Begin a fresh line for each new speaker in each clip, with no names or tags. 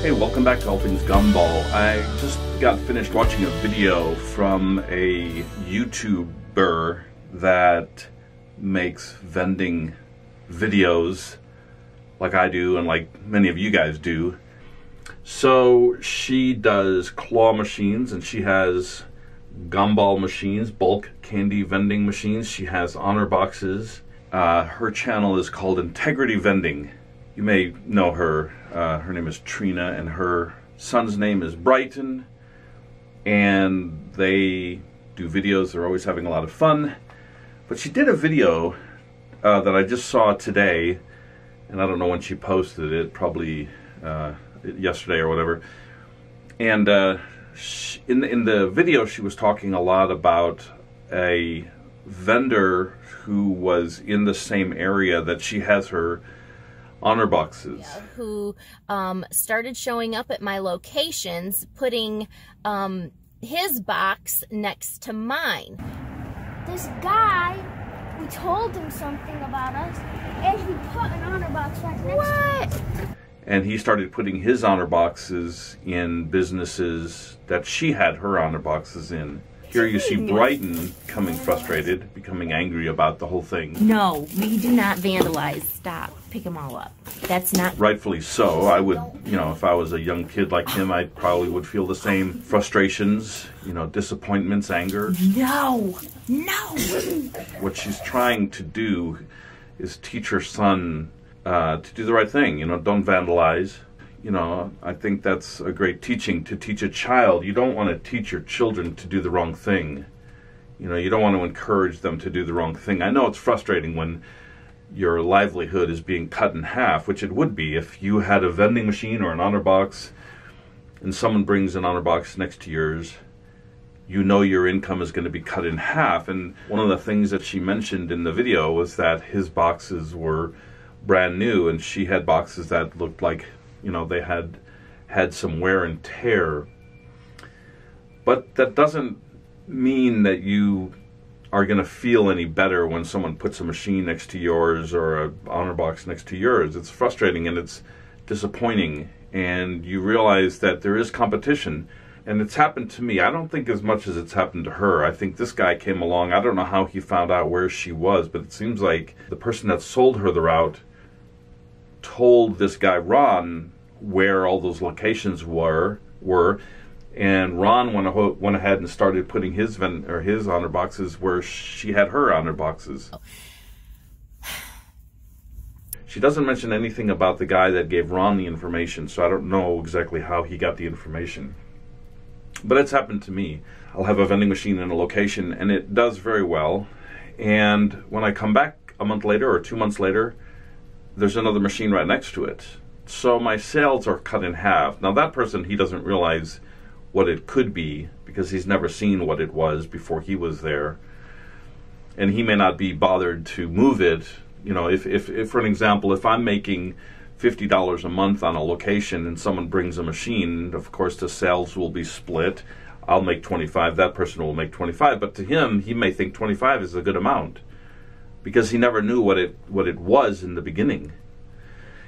Hey, welcome back to All Things Gumball. I just got finished watching a video from a YouTuber that makes vending videos like I do and like many of you guys do. So she does claw machines and she has gumball machines, bulk candy vending machines. She has honor boxes. Her channel is called Integrity Vending. You may know her. Her name is Trina and her son's name is Brighton. And they do videos. They're always having a lot of fun. But she did a video that I just saw today. And I don't know when she posted it. Probably yesterday or whatever. And in the video she was talking a lot about a vendor who was in the same area that she has her honor boxes.
Yeah, who started showing up at my locations, putting his box next to mine.
This guy, we told him something about us, and he put an honor box right next to it.
And he started putting his honor boxes in businesses that she had her honor boxes in. Here you see Brighton becoming frustrated, becoming angry about the whole thing.
No, we do not vandalize. Stop. Pick them all up. That's not...
Rightfully so. I would, you know, if I was a young kid like him, I probably would feel the same frustrations, you know, disappointments, anger.
No! No!
What she's trying to do is teach her son to do the right thing, you know, don't vandalize. You know, I think that's a great teaching to teach a child. You don't want to teach your children to do the wrong thing. You know, you don't want to encourage them to do the wrong thing. I know it's frustrating when your livelihood is being cut in half, which it would be if you had a vending machine or an honor box and someone brings an honor box next to yours. You know your income is going to be cut in half. And one of the things that she mentioned in the video was that his boxes were brand new and she had boxes that looked like, you know, they had some wear and tear. But that doesn't mean that you are going to feel any better when someone puts a machine next to yours or an honor box next to yours. It's frustrating and it's disappointing, and you realize that there is competition. And it's happened to me. I don't think as much as it's happened to her. I think this guy came along. I don't know how he found out where she was, but it seems like the person that sold her the route told this guy Ron where all those locations were, and Ron went ahead and started putting his honor boxes where she had her honor boxes. She doesn't mention anything about the guy that gave Ron the information, so I don't know exactly how he got the information. But it's happened to me. I'll have a vending machine in a location, and it does very well. And when I come back a month later or 2 months later, there's another machine right next to it. So my sales are cut in half. Now that person, he doesn't realize what it could be because he's never seen what it was before he was there. And he may not be bothered to move it. You know, if for an example, if I'm making $50 a month on a location and someone brings a machine, of course the sales will be split. I'll make 25, that person will make 25, but to him, he may think 25 is a good amount because he never knew what it was in the beginning.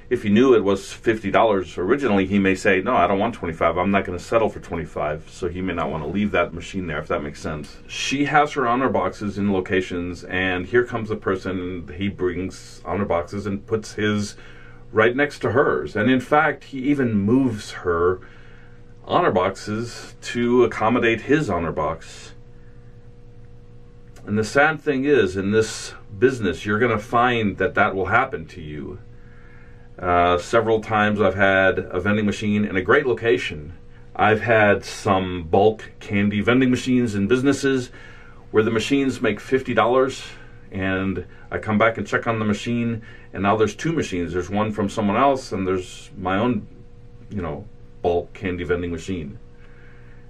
If he knew it was $50 originally, he may say, no, I don't want 25. I'm not going to settle for 25. So he may not want to leave that machine there, if that makes sense. She has her honor boxes in locations, and here comes the person. He brings honor boxes and puts his right next to hers. And in fact, he even moves her honor boxes to accommodate his honor box. And the sad thing is, in this business, you're going to find that that will happen to you. Several times I've had a vending machine in a great location. I've had some bulk candy vending machines in businesses where the machines make $50 and I come back and check on the machine and now there's two machines. There's one from someone else and there's my own, you know, bulk candy vending machine.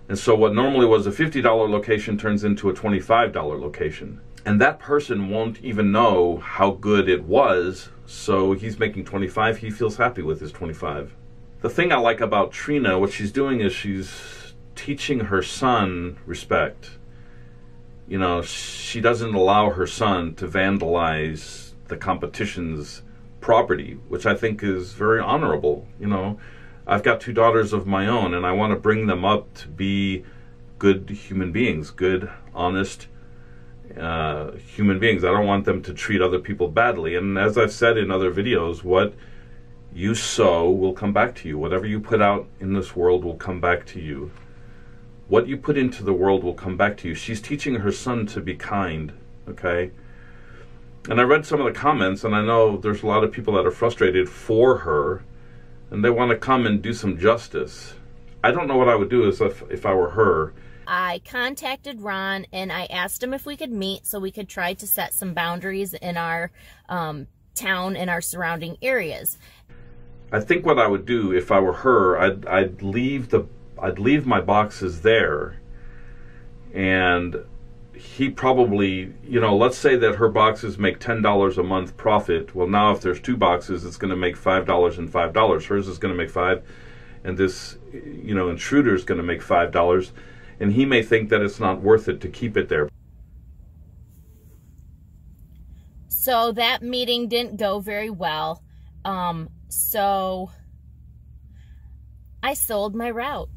And so what normally was a $50 location turns into a $25 location. And that person won't even know how good it was, so he's making 25, he feels happy with his 25. The thing I like about Trina, what she's doing is she's teaching her son respect. You know, she doesn't allow her son to vandalize the competition's property, which I think is very honorable. You know, I've got 2 daughters of my own, and I want to bring them up to be good human beings, good, honest human beings. I don't want them to treat other people badly. And as I've said in other videos, what you sow will come back to you. Whatever you put out in this world will come back to you. What you put into the world will come back to you. She's teaching her son to be kind, okay? And I read some of the comments, and I know there's a lot of people that are frustrated for her, and they want to come and do some justice. I don't know what I would do if I were her.
I contacted Ron and I asked him if we could meet so we could try to set some boundaries in our town and our surrounding areas.
I think what I would do if I were her, I'd leave my boxes there, and he probably, you know, let's say that her boxes make $10 a month profit. Well, now if there's 2 boxes, it's going to make $5 and $5. Hers is going to make $5, and this, you know, intruder is going to make $5. And he may think that it's not worth it to keep it there.
So that meeting didn't go very well. So I sold my route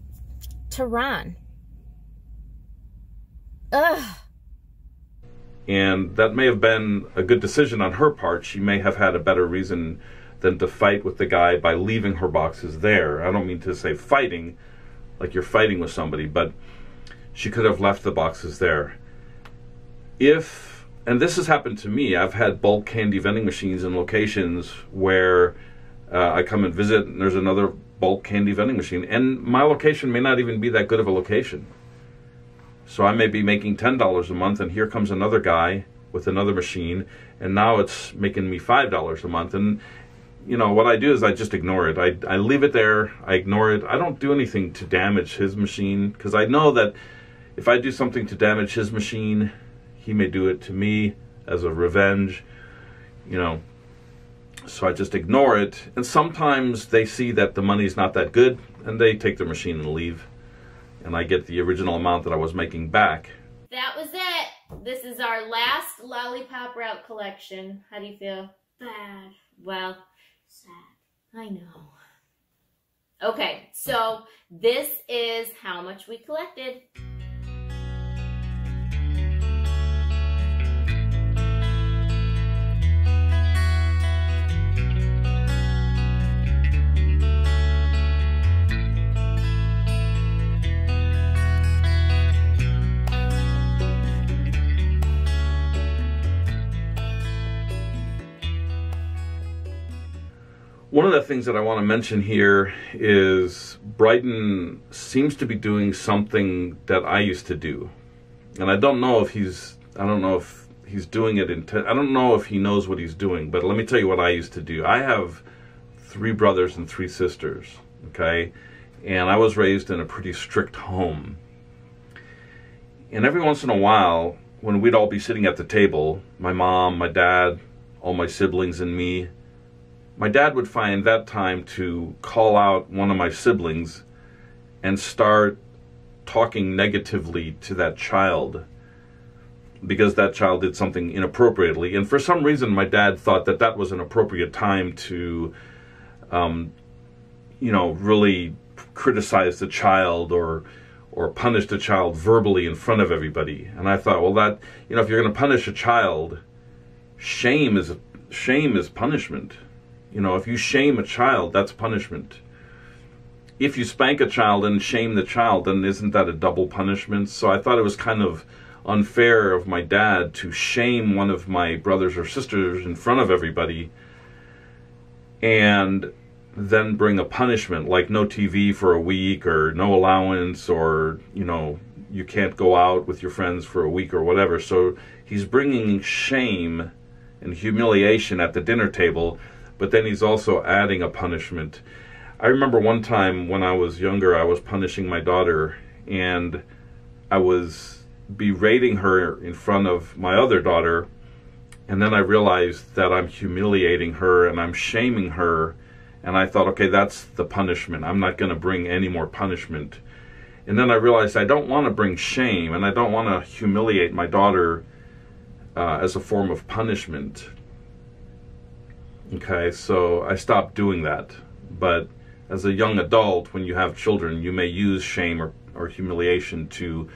to Ron. Ugh.
And that may have been a good decision on her part. She may have had a better reason than to fight with the guy by leaving her boxes there. I don't mean to say fighting, like you're fighting with somebody, but she could have left the boxes there. And this has happened to me, I've had bulk candy vending machines in locations where I come and visit, and there's another bulk candy vending machine, and my location may not even be that good of a location. So I may be making $10 a month, and here comes another guy with another machine, and now it's making me $5 a month. And you know, what I do is I just ignore it. I leave it there, I ignore it. I don't do anything to damage his machine, because I know that if I do something to damage his machine, he may do it to me as a revenge, you know. So I just ignore it. And sometimes they see that the money's not that good, and they take their machine and leave. And I get the original amount that I was making back.
That was it. This is our last lollipop route collection. How do you feel?
Bad.
Well,
Sad.
I know. Okay, so this is how much we collected.
One of the things that I want to mention here is Brighton seems to be doing something that I used to do. And I don't know if he's doing it I don't know if he knows what he's doing, but let me tell you what I used to do. I have 3 brothers and 3 sisters, okay? And I was raised in a pretty strict home. And every once in a while, when we'd all be sitting at the table, my mom, my dad, all my siblings and me, my dad would find that time to call out one of my siblings and start talking negatively to that child because that child did something inappropriately. And for some reason, my dad thought that that was an appropriate time to, you know, really criticize the child or punish the child verbally in front of everybody. And I thought, well, that, you know, if you're going to punish a child, shame is punishment. You know, if you shame a child, that's punishment. If you spank a child and shame the child, then isn't that a double punishment? So I thought it was kind of unfair of my dad to shame one of my brothers or sisters in front of everybody and then bring a punishment like no TV for a week or no allowance or, you know, you can't go out with your friends for a week or whatever. So he's bringing shame and humiliation at the dinner table, but then he's also adding a punishment. I remember one time when I was younger, I was punishing my daughter, and I was berating her in front of my other daughter, and then I realized that I'm humiliating her and I'm shaming her, and I thought, okay, that's the punishment. I'm not going to bring any more punishment. And then I realized I don't want to bring shame, and I don't want to humiliate my daughter as a form of punishment. Okay, so I stopped doing that. But as a young adult, when you have children, you may use shame or humiliation to,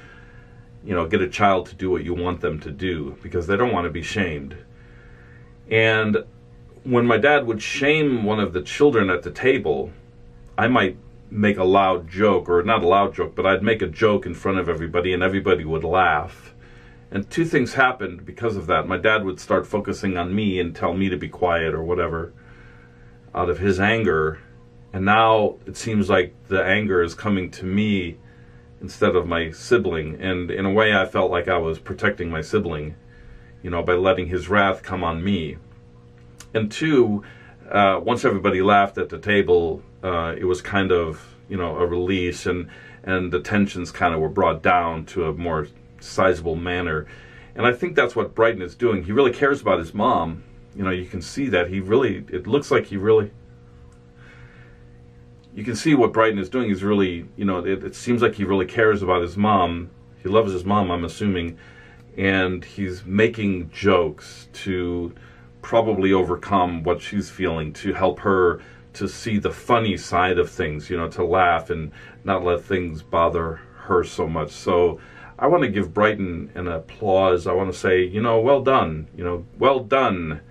get a child to do what you want them to do because they don't want to be shamed. And when my dad would shame one of the children at the table, I might make a loud joke, or not a loud joke, but I'd make a joke in front of everybody and everybody would laugh. And two things happened because of that. My dad would start focusing on me and tell me to be quiet or whatever out of his anger. And now it seems like the anger is coming to me instead of my sibling. And in a way, I felt like I was protecting my sibling, by letting his wrath come on me. And two, once everybody laughed at the table, it was kind of, a release, and the tensions kind of were brought down to a more sizable manner. And I think that's what Brighton is doing. He really cares about his mom. You can see that it looks like you can see what Brighton is doing. He's really, it seems like he really cares about his mom. He loves his mom, I'm assuming. And he's making jokes to probably overcome what she's feeling, to help her to see the funny side of things, to laugh and not let things bother her so much. So I want to give Brighton an applause. I want to say, well done, well done,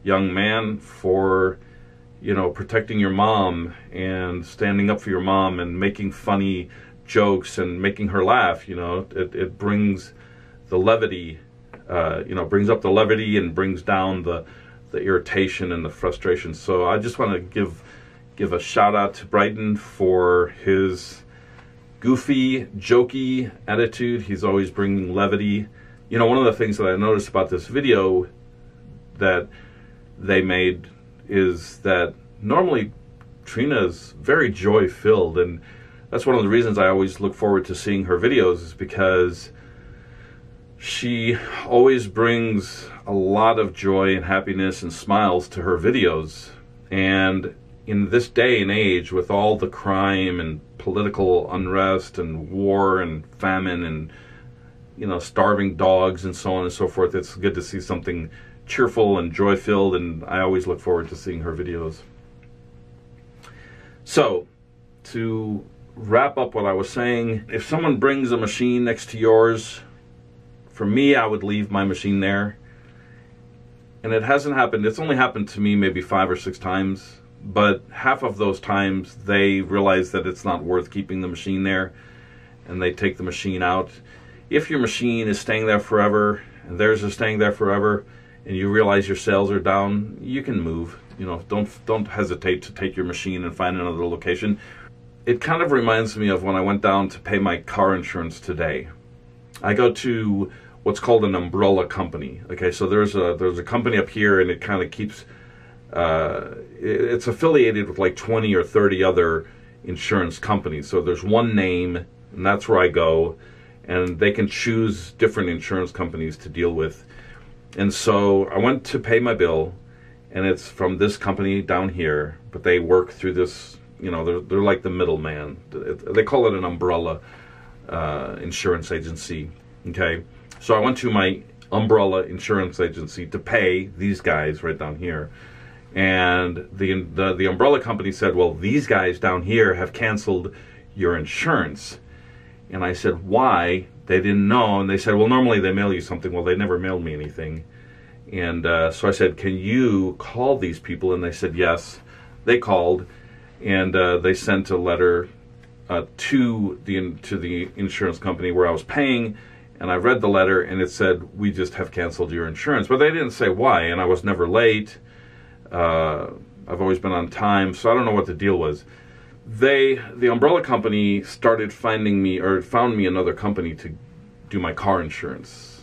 young man, for, protecting your mom and standing up for your mom and making funny jokes and making her laugh. It brings the levity, brings up the levity and brings down the irritation and the frustration. So I just want to give a shout out to Brighton for his goofy, jokey attitude. He's always bringing levity. One of the things that I noticed about this video that they made is that normally Trina is very joy-filled, and that's one of the reasons I always look forward to seeing her videos, is because she always brings a lot of joy and happiness and smiles to her videos. And in this day and age, with all the crime and political unrest and war and famine and starving dogs and so on and so forth, it's good to see something cheerful and joy-filled, and I always look forward to seeing her videos. So, to wrap up what I was saying, if someone brings a machine next to yours, for me, I would leave my machine there. And it hasn't happened. It's only happened to me maybe 5 or 6 times. But half of those times, they realize that it's not worth keeping the machine there, and they take the machine out. If your machine is staying there forever, and theirs is staying there forever, and you realize your sales are down, you can move. Don't hesitate to take your machine and find another location. It kind of reminds me of when I went down to pay my car insurance today. I go to what's called an umbrella company. Okay, so there's a company up here, and it kind of keeps it's affiliated with like 20 or 30 other insurance companies. So there's one name, and that's where I go, and they can choose different insurance companies to deal with. And so I went to pay my bill, and it's from this company down here, but they work through this, they're like the middleman. They call it an umbrella insurance agency. Okay, so I went to my umbrella insurance agency to pay these guys right down here. And the umbrella company said, well, these guys down here have canceled your insurance. And I said, why? They didn't know. And they said, well, normally they mail you something. Well, they never mailed me anything. And so I said, can you call these people? And they said, yes. They called, and they sent a letter to the insurance company where I was paying. And I read the letter, and it said, we just have canceled your insurance. But they didn't say why, and I was never late. I've always been on time, so I don't know what the deal was. The umbrella company started found me another company to do my car insurance.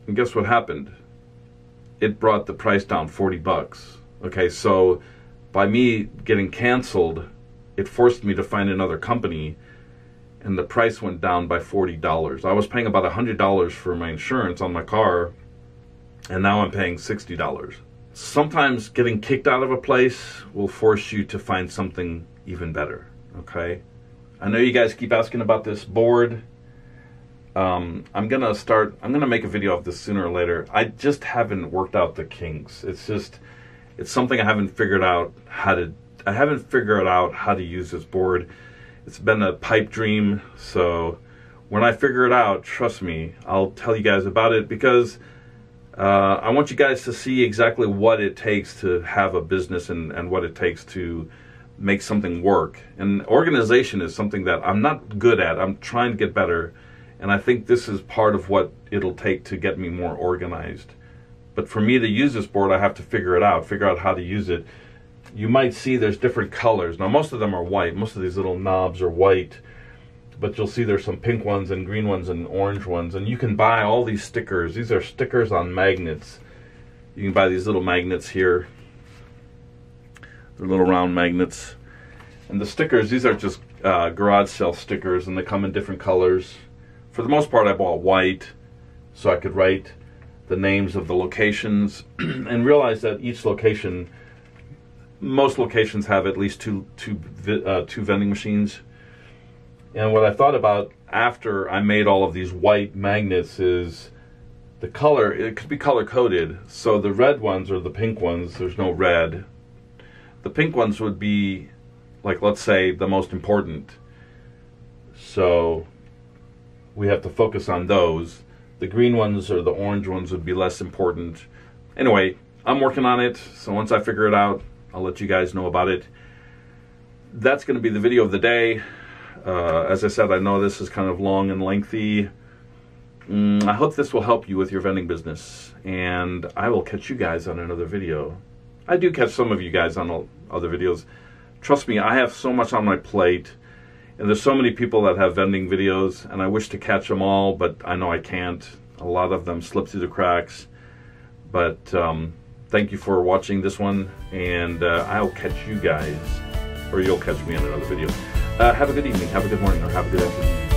And guess what happened? It brought the price down $40. Okay, so by me getting canceled, it forced me to find another company, and the price went down by $40. I was paying about $100 for my insurance on my car, and now I'm paying $60. Sometimes getting kicked out of a place will force you to find something even better, okay? I know you guys keep asking about this board. I'm gonna make a video of this sooner or later. I just haven't worked out the kinks. It's something I haven't figured out how haven't figured out how to use this board. It's been a pipe dream, so when I figure it out, trust me, I'll tell you guys about it, because I want you guys to see exactly what it takes to have a business and what it takes to make something work. And organization is something that I'm not good at. I'm trying to get better, and I think this is part of what it'll take to get me more organized. But for me to use this board, I have to figure it out, figure out how to use it. You might see there's different colors. Now, most of them are white. Most of these little knobs are white. But you'll see there's some pink ones and green ones and orange ones. And you can buy all these stickers. These are stickers on magnets. You can buy these little magnets here. They're little round magnets. And the stickers, these are just garage sale stickers, and they come in different colors. For the most part, I bought white so I could write the names of the locations and realize that each location, most locations have at least two vending machines. And what I thought about after I made all of these white magnets is the color, it could be color coded. So the red ones or the pink ones, there's no red. The pink ones would be, like, let's say, the most important. So we have to focus on those. The green ones or the orange ones would be less important. Anyway, I'm working on it, so once I figure it out, I'll let you guys know about it. That's going to be the video of the day. As I said, I know this is kind of long and lengthy. I hope this will help you with your vending business, and I will catch you guys on another video. I do catch some of you guys on other videos. Trust me, I have so much on my plate, and there's so many people that have vending videos, and I wish to catch them all, but I know I can't. A lot of them slip through the cracks. But thank you for watching this one, and I'll catch you guys, or you'll catch me in another video. Have a good evening, have a good morning, or have a good afternoon.